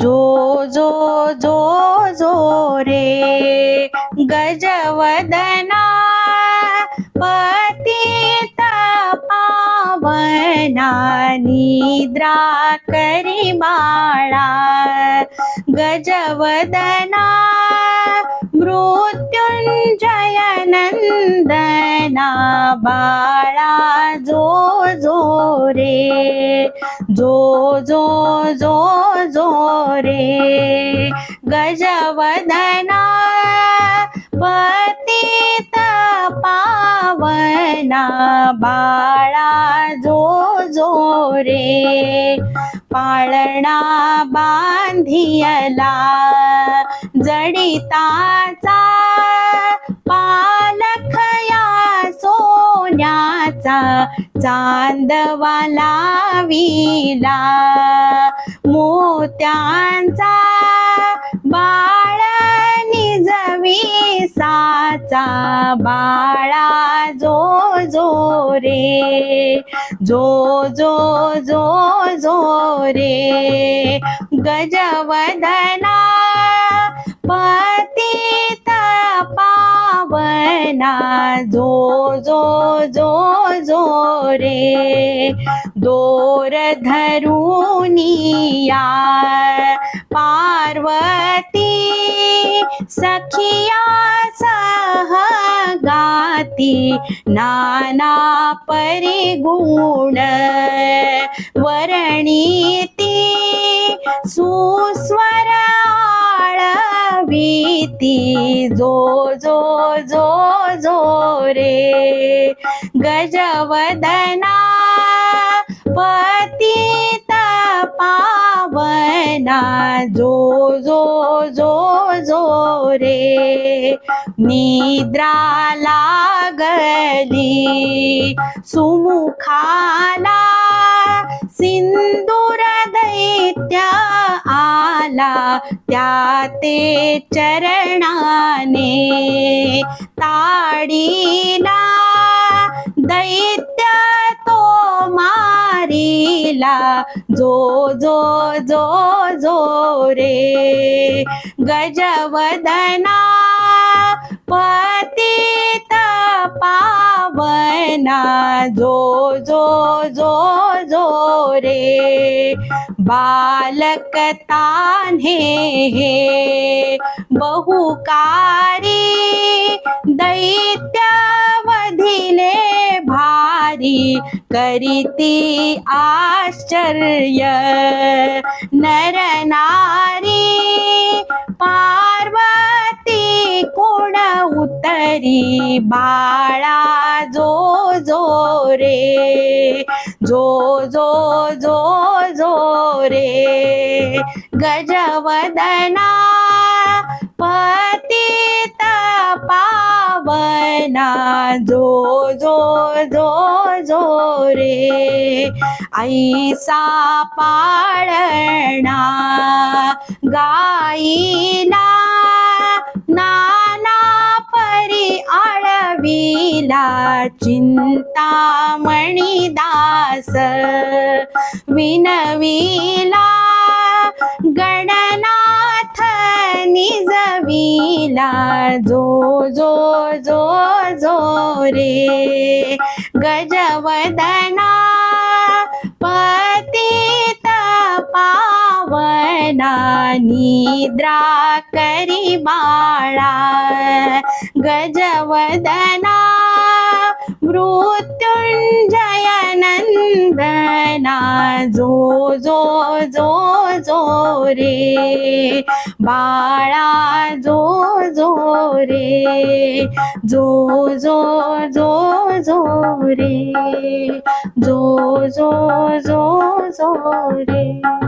जो जो जो जो रे गजवदना पतित पावना निद्रा करी बाळा गजवदना मृत्युंजय नंदना बाळा जो जो रे जो जो जो जो रे गजवदना पतित पावना बाळा जो जो रे पाळणा बांधियला जडिताचा पालखया सोन्याचा चांदवाला विला मोत्यांचा बाळ निजवी साचा बाळा जो जो रे जो जो जो जो रे गजवदना पतित पावना जो जो जो जो रे दोर धरुनिया पार्वती सखिया सहगाती नाना परिगुण वर्णिती सुस्वर आळविती जो जो जो जो रे गजवदना पतित पावना जो जो जो जो रे निद्रा लागली सुमुखाला सिंदूर दैत्य आला त्या ते चरणाने ताडीला दैत्य तो मारिला जो जो जो जो रे गजवदना पतित पावना जो जो जो जो रे बालक तान्हे हे बहुकारी दैत्य वधिले भारी करीती आश्चर्य नर नारी पार्वती कोण उतरी बाळा जो जो रे जो जो जो जो रे गजवदना पतित पावना जो जो जो जो रे ऐसा पाळणा गाईला नाना परी आळविला चिंतामणी दास विनविला गणनाथ निजविला जो जो जो जो रे गजवदना पतित पावना निद्रा करी बाळा गजवदना मृत्युंजय नंदना जो जो जो जो रे बाळा जो जो रे जो जो जो जो रे जो जो जो जो रे